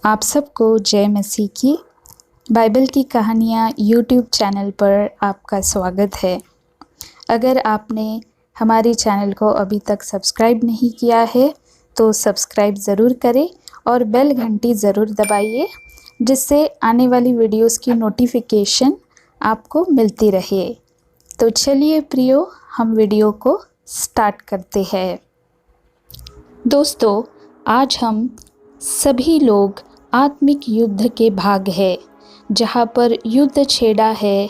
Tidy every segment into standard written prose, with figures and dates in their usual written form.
आप सबको जय मसीह की। बाइबल की कहानियाँ यूट्यूब चैनल पर आपका स्वागत है। अगर आपने हमारे चैनल को अभी तक सब्सक्राइब नहीं किया है तो सब्सक्राइब ज़रूर करें और बेल घंटी ज़रूर दबाइए, जिससे आने वाली वीडियोस की नोटिफिकेशन आपको मिलती रहे। तो चलिए प्रियो, हम वीडियो को स्टार्ट करते हैं। दोस्तों, आज हम सभी लोग आत्मिक युद्ध के भाग है, जहाँ पर युद्ध छेड़ा है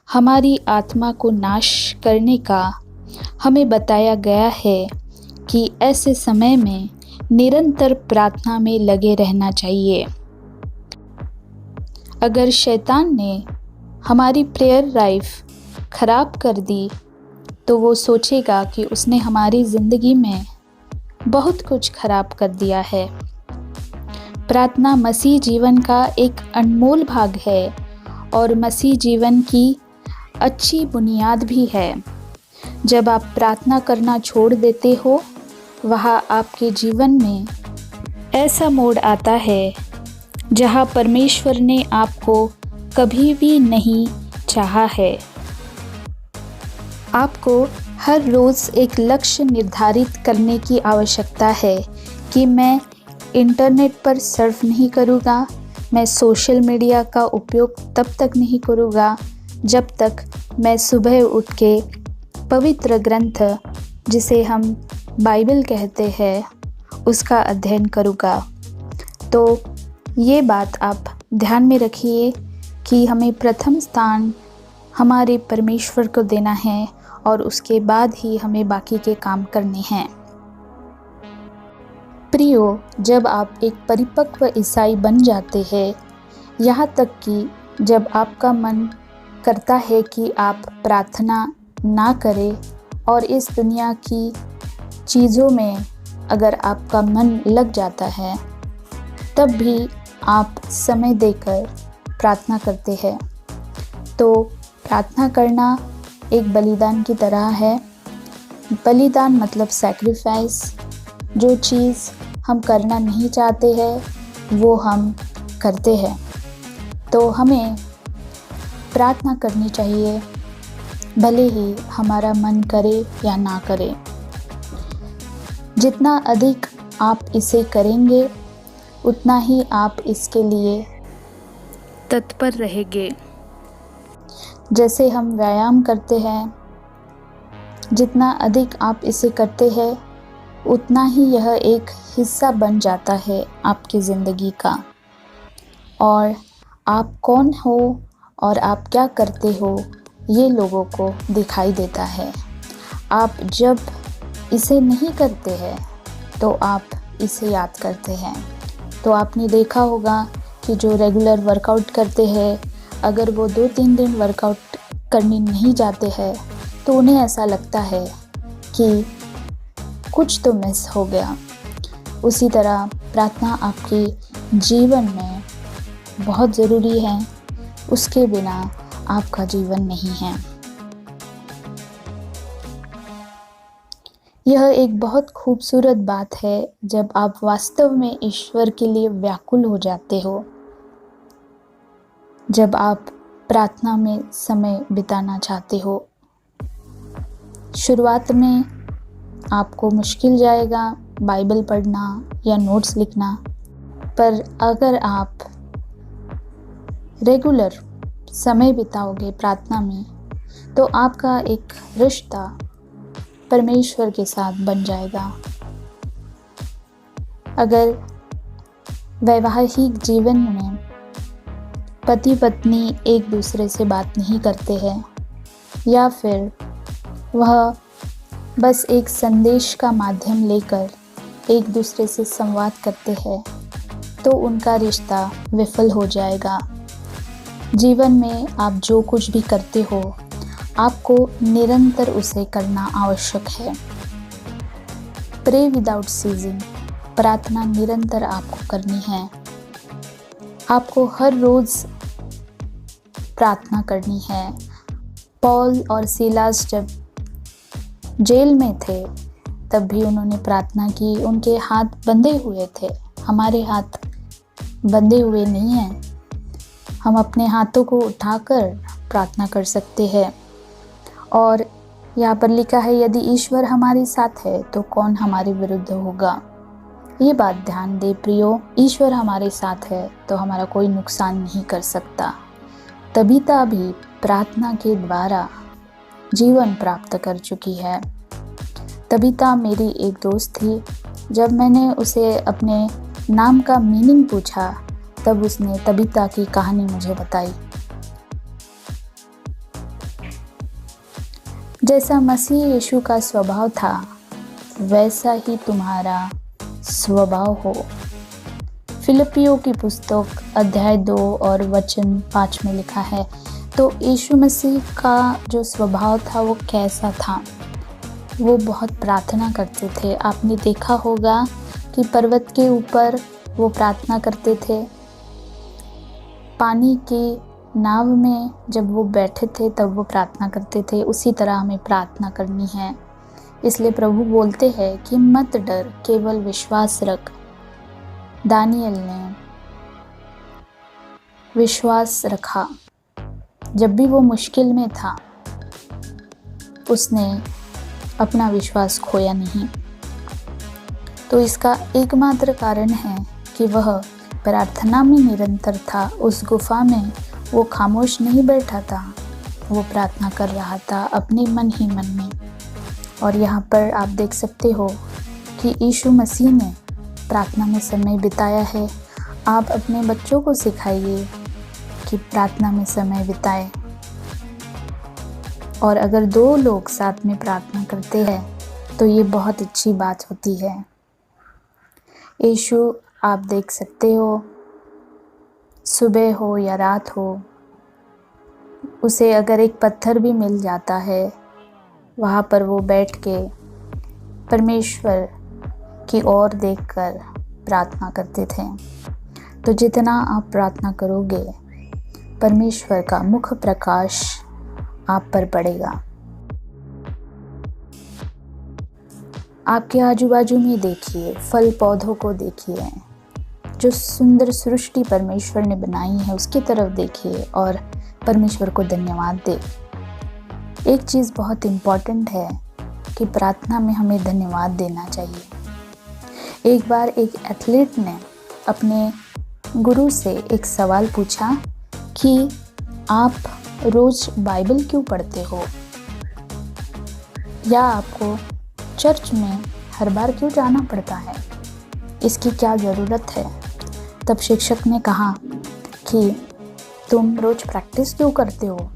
हमारी आत्मा को नाश करने का। हमें बताया गया है कि ऐसे समय में निरंतर प्रार्थना में लगे रहना चाहिए। अगर शैतान ने हमारी प्रेयर लाइफ खराब कर दी तो वो सोचेगा कि उसने हमारी ज़िंदगी में बहुत कुछ खराब कर दिया है। प्रार्थना मसीह जीवन का एक अनमोल भाग है और मसीह जीवन की अच्छी बुनियाद भी है। जब आप प्रार्थना करना छोड़ देते हो, वहाँ आपके जीवन में ऐसा मोड़ आता है जहाँ परमेश्वर ने आपको कभी भी नहीं चाहा है। आपको हर रोज़ एक लक्ष्य निर्धारित करने की आवश्यकता है कि मैं इंटरनेट पर सर्फ नहीं करूँगा, मैं सोशल मीडिया का उपयोग तब तक नहीं करूँगा जब तक मैं सुबह उठ के पवित्र ग्रंथ, जिसे हम बाइबल कहते हैं, उसका अध्ययन करूँगा। तो ये बात आप ध्यान में रखिए कि हमें प्रथम स्थान हमारे परमेश्वर को देना है और उसके बाद ही हमें बाकी के काम करने हैं। प्रियो, जब आप एक परिपक्व ईसाई बन जाते हैं, यहाँ तक कि जब आपका मन करता है कि आप प्रार्थना ना करें और इस दुनिया की चीज़ों में अगर आपका मन लग जाता है, तब भी आप समय देकर प्रार्थना करते हैं। तो प्रार्थना करना एक बलिदान की तरह है। बलिदान मतलब सैक्रिफाइस। जो चीज़ हम करना नहीं चाहते हैं वो हम करते हैं। तो हमें प्रार्थना करनी चाहिए, भले ही हमारा मन करे या ना करे। जितना अधिक आप इसे करेंगे उतना ही आप इसके लिए तत्पर रहेंगे। जैसे हम व्यायाम करते हैं, जितना अधिक आप इसे करते हैं उतना ही यह एक हिस्सा बन जाता है आपकी ज़िंदगी का, और आप कौन हो और आप क्या करते हो ये लोगों को दिखाई देता है। आप जब इसे नहीं करते हैं तो आप इसे याद करते हैं। तो आपने देखा होगा कि जो रेगुलर वर्कआउट करते हैं, अगर वो 2-3 दिन वर्कआउट करने नहीं जाते हैं तो उन्हें ऐसा लगता है कि कुछ तो मिस हो गया। उसी तरह प्रार्थना आपके जीवन में बहुत ज़रूरी है, उसके बिना आपका जीवन नहीं है। यह एक बहुत खूबसूरत बात है जब आप वास्तव में ईश्वर के लिए व्याकुल हो जाते हो, जब आप प्रार्थना में समय बिताना चाहते हो। शुरुआत में आपको मुश्किल जाएगा बाइबल पढ़ना या नोट्स लिखना, पर अगर आप रेगुलर समय बिताओगे प्रार्थना में तो आपका एक रिश्ता परमेश्वर के साथ बन जाएगा। अगर वैवाहिक जीवन में पति पत्नी एक दूसरे से बात नहीं करते हैं या फिर वह बस एक संदेश का माध्यम लेकर एक दूसरे से संवाद करते हैं, तो उनका रिश्ता विफल हो जाएगा। जीवन में आप जो कुछ भी करते हो, आपको निरंतर उसे करना आवश्यक है। प्रे विदाउट सीजिंग, प्रार्थना निरंतर आपको करनी है। आपको हर रोज़ प्रार्थना करनी है। पौल और सीलास जब जेल में थे तब भी उन्होंने प्रार्थना की। उनके हाथ बंधे हुए थे, हमारे हाथ बंधे हुए नहीं हैं। हम अपने हाथों को उठाकर प्रार्थना कर सकते हैं। और यहाँ पर लिखा है, यदि ईश्वर हमारे साथ है तो कौन हमारे विरुद्ध होगा। ये बात ध्यान दे प्रियो, ईश्वर हमारे साथ है तो हमारा कोई नुकसान नहीं कर सकता। तबीता भी प्रार्थना के द्वारा जीवन प्राप्त कर चुकी है। तबीता मेरी एक दोस्त थी। जब मैंने उसे अपने नाम का मीनिंग पूछा तब उसने तबीता की कहानी मुझे बताई। जैसा मसीह यीशु का स्वभाव था वैसा ही तुम्हारा स्वभाव हो। फिलिपियों की पुस्तक अध्याय 2 और वचन 5 में लिखा है। तो यीशु मसीह का जो स्वभाव था वो कैसा था? वो बहुत प्रार्थना करते थे। आपने देखा होगा कि पर्वत के ऊपर वो प्रार्थना करते थे। पानी की नाव में जब वो बैठे थे तब वो प्रार्थना करते थे। उसी तरह हमें प्रार्थना करनी है। इसलिए प्रभु बोलते हैं कि मत डर, केवल विश्वास रख। दानियल ने विश्वास रखा। जब भी वो मुश्किल में था उसने अपना विश्वास खोया नहीं। तो इसका एकमात्र कारण है कि वह प्रार्थना में निरंतर था। उस गुफा में वो खामोश नहीं बैठा था, वो प्रार्थना कर रहा था अपने मन ही मन में। और यहाँ पर आप देख सकते हो कि यीशु मसीह ने प्रार्थना में समय बिताया है। आप अपने बच्चों को सिखाइए कि प्रार्थना में समय बिताए। और अगर 2 लोग साथ में प्रार्थना करते हैं तो ये बहुत अच्छी बात होती है। यीशु आप देख सकते हो, सुबह हो या रात हो, उसे अगर एक पत्थर भी मिल जाता है वहाँ पर वो बैठ के परमेश्वर की ओर देखकर प्रार्थना करते थे। तो जितना आप प्रार्थना करोगे परमेश्वर का मुख प्रकाश आप पर पड़ेगा। आपके आजू बाजू में देखिए, फल पौधों को देखिए, जो सुंदर सृष्टि परमेश्वर ने बनाई है उसकी तरफ देखिए और परमेश्वर को धन्यवाद दे। एक चीज़ बहुत इम्पॉर्टेंट है कि प्रार्थना में हमें धन्यवाद देना चाहिए। एक बार एक एथलीट ने अपने गुरु से एक सवाल पूछा कि आप रोज़ बाइबल क्यों पढ़ते हो, या आपको चर्च में हर बार क्यों जाना पड़ता है, इसकी क्या ज़रूरत है। तब शिक्षक ने कहा कि तुम रोज़ प्रैक्टिस क्यों करते हो।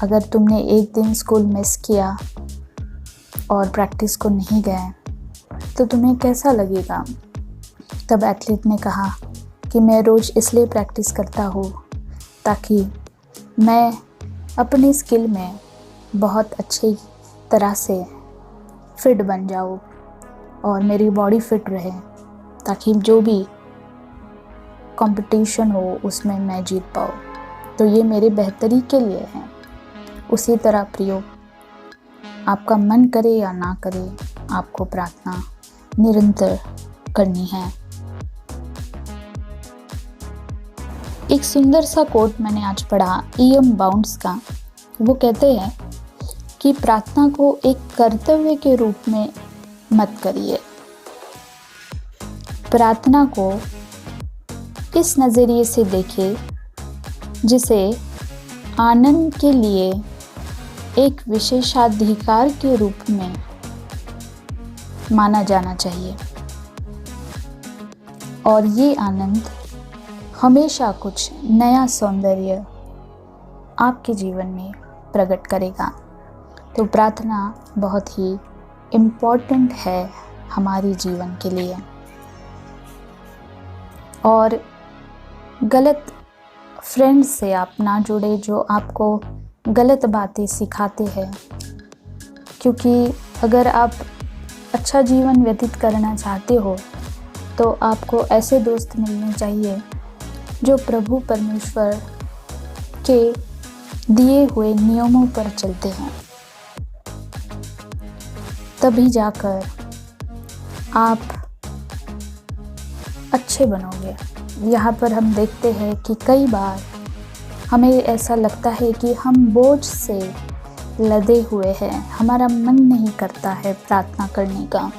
अगर तुमने एक दिन स्कूल मिस किया और प्रैक्टिस को नहीं गए तो तुम्हें कैसा लगेगा। तब एथलीट ने कहा कि मैं रोज़ इसलिए प्रैक्टिस करता हूँ ताकि मैं अपनी स्किल में बहुत अच्छी तरह से फिट बन जाऊँ और मेरी बॉडी फिट रहे, ताकि जो भी कंपटीशन हो उसमें मैं जीत पाऊँ। तो ये मेरे बेहतरी के लिए है। उसी तरह प्रियो, आपका मन करे या ना करे, आपको प्रार्थना निरंतर करनी है। एक सुंदर सा कोट मैंने आज पढ़ा E.M. बाउंड्स का। वो कहते हैं कि प्रार्थना को एक कर्तव्य के रूप में मत करिए। प्रार्थना को इस नज़रिए से देखिए जिसे आनंद के लिए एक विशेषाधिकार के रूप में माना जाना चाहिए। और ये आनंद हमेशा कुछ नया सौंदर्य आपके जीवन में प्रकट करेगा। तो प्रार्थना बहुत ही इम्पोर्टेंट है हमारे जीवन के लिए। और गलत फ्रेंड्स से आप ना जुड़े जो आपको गलत बातें सिखाते हैं, क्योंकि अगर आप अच्छा जीवन व्यतीत करना चाहते हो तो आपको ऐसे दोस्त मिलने चाहिए जो प्रभु परमेश्वर के दिए हुए नियमों पर चलते हैं। तभी जाकर आप अच्छा अच्छे बनोगे। यहाँ पर हम देखते हैं कि कई बार हमें ऐसा लगता है कि हम बोझ से लदे हुए हैं, हमारा मन नहीं करता है प्रार्थना करने का।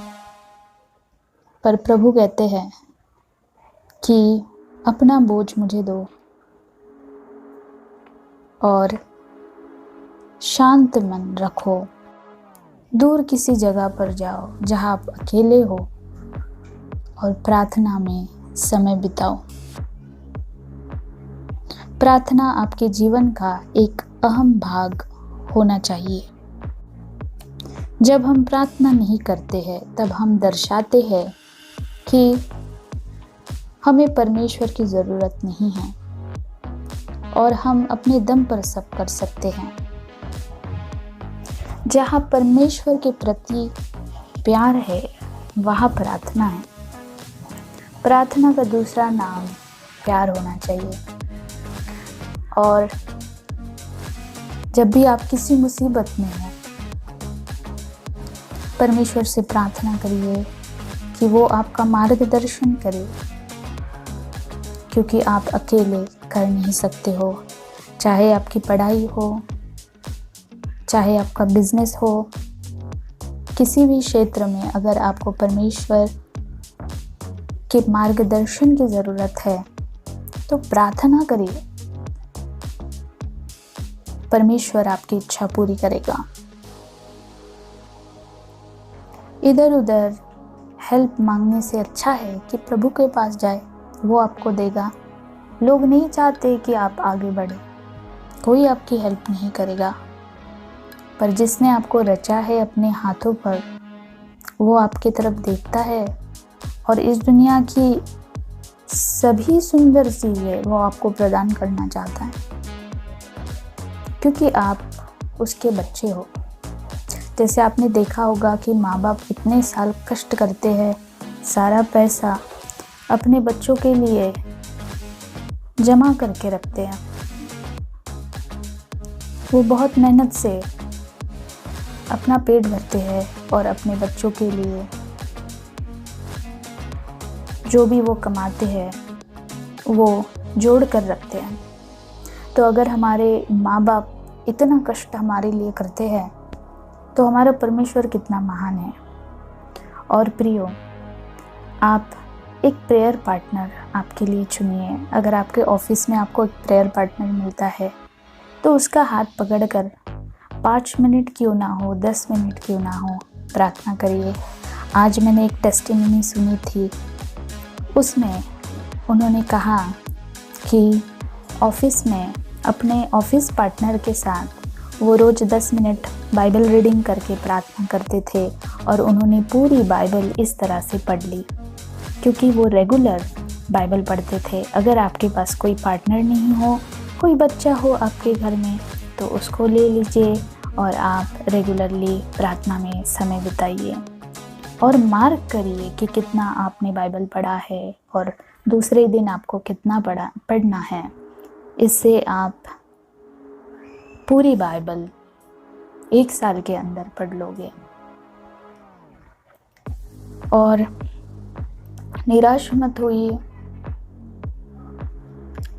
पर प्रभु कहते हैं कि अपना बोझ मुझे दो और शांत मन रखो। दूर किसी जगह पर जाओ जहाँ आप अकेले हो और प्रार्थना में समय बिताओ। प्रार्थना आपके जीवन का एक अहम भाग होना चाहिए। जब हम प्रार्थना नहीं करते हैं तब हम दर्शाते हैं कि हमें परमेश्वर की ज़रूरत नहीं है और हम अपने दम पर सब कर सकते हैं। जहाँ परमेश्वर के प्रति प्यार है वहाँ प्रार्थना है। प्रार्थना का दूसरा नाम प्यार होना चाहिए। और जब भी आप किसी मुसीबत में हो, परमेश्वर से प्रार्थना करिए कि वो आपका मार्गदर्शन करे, क्योंकि आप अकेले कर नहीं सकते हो। चाहे आपकी पढ़ाई हो, चाहे आपका बिजनेस हो, किसी भी क्षेत्र में अगर आपको परमेश्वर के मार्गदर्शन की ज़रूरत है तो प्रार्थना करिए। परमेश्वर आपकी इच्छा पूरी करेगा। इधर उधर हेल्प मांगने से अच्छा है कि प्रभु के पास जाए, वो आपको देगा। लोग नहीं चाहते कि आप आगे बढ़े, कोई आपकी हेल्प नहीं करेगा, पर जिसने आपको रचा है अपने हाथों पर, वो आपकी तरफ देखता है और इस दुनिया की सभी सुंदर चीज़ें वो आपको प्रदान करना चाहता है, क्योंकि आप उसके बच्चे हो। जैसे आपने देखा होगा कि माँ बाप इतने साल कष्ट करते हैं, सारा पैसा अपने बच्चों के लिए जमा करके रखते हैं। वो बहुत मेहनत से अपना पेट भरते हैं और अपने बच्चों के लिए जो भी वो कमाते हैं वो जोड़ कर रखते हैं। तो अगर हमारे माँ बाप इतना कष्ट हमारे लिए करते हैं तो हमारा परमेश्वर कितना महान है। और प्रियो, आप एक प्रेयर पार्टनर आपके लिए चुनिए। अगर आपके ऑफिस में आपको एक प्रेयर पार्टनर मिलता है तो उसका हाथ पकड़कर 5 मिनट क्यों ना हो, 10 मिनट क्यों ना हो, प्रार्थना करिए। आज मैंने एक टेस्टिमनी सुनी थी, उसमें उन्होंने कहा कि ऑफिस में अपने ऑफिस पार्टनर के साथ वो रोज़ 10 मिनट बाइबल रीडिंग करके प्रार्थना करते थे और उन्होंने पूरी बाइबल इस तरह से पढ़ ली, क्योंकि वो रेगुलर बाइबल पढ़ते थे। अगर आपके पास कोई पार्टनर नहीं हो, कोई बच्चा हो आपके घर में, तो उसको ले लीजिए और आप रेगुलरली प्रार्थना में समय बिताइए और मार्क करिए कि कितना आपने बाइबल पढ़ा है और दूसरे दिन आपको कितना पढ़ना है। इससे आप पूरी बाइबल 1 साल के अंदर पढ़ लोगे। और निराश मत होइए।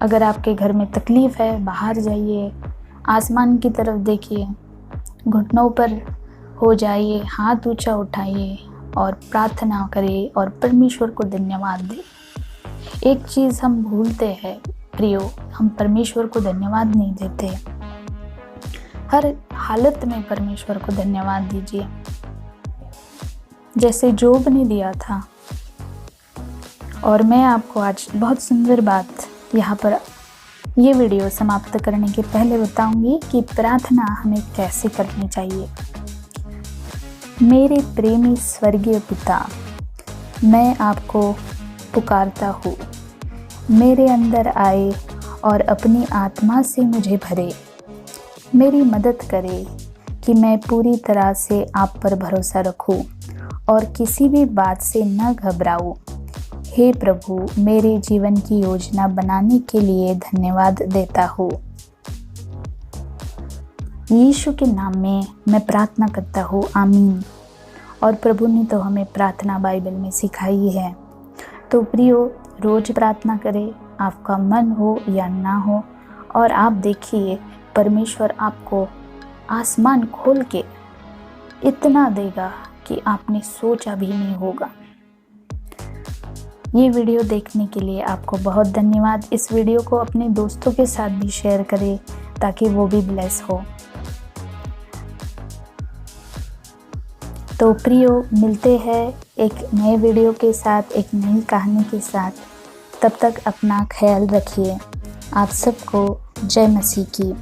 अगर आपके घर में तकलीफ है, बाहर जाइए, आसमान की तरफ देखिए, घुटनों पर हो जाइए, हाथ ऊंचा उठाइए और प्रार्थना करिए और परमेश्वर को धन्यवाद दें। एक चीज़ हम भूलते हैं प्रियो, हम परमेश्वर को धन्यवाद नहीं देते। हर हालत में परमेश्वर को धन्यवाद दीजिए, जैसे जोब ने दिया था। और मैं आपको आज बहुत सुंदर बात यहाँ पर ये वीडियो समाप्त करने के पहले बताऊंगी कि प्रार्थना हमें कैसे करनी चाहिए। मेरे प्रेमी स्वर्गीय पिता, मैं आपको पुकारता हूँ, मेरे अंदर आए और अपनी आत्मा से मुझे भरे। मेरी मदद करे कि मैं पूरी तरह से आप पर भरोसा रखूं और किसी भी बात से न घबराऊं। हे प्रभु, मेरे जीवन की योजना बनाने के लिए धन्यवाद देता हूँ। यीशु के नाम में मैं प्रार्थना करता हूँ, आमीन। और प्रभु ने तो हमें प्रार्थना बाइबल में सिखाई है। तो प्रियो, रोज़ प्रार्थना करें, आपका मन हो या ना हो, और आप देखिए परमेश्वर आपको आसमान खोल के इतना देगा कि आपने सोचा भी नहीं होगा। ये वीडियो देखने के लिए आपको बहुत धन्यवाद। इस वीडियो को अपने दोस्तों के साथ भी शेयर करें ताकि वो भी ब्लेस हो। तो प्रियो, मिलते हैं एक नए वीडियो के साथ, एक नई कहानी के साथ। तब तक अपना ख्याल रखिए। आप सबको जय मसीह की।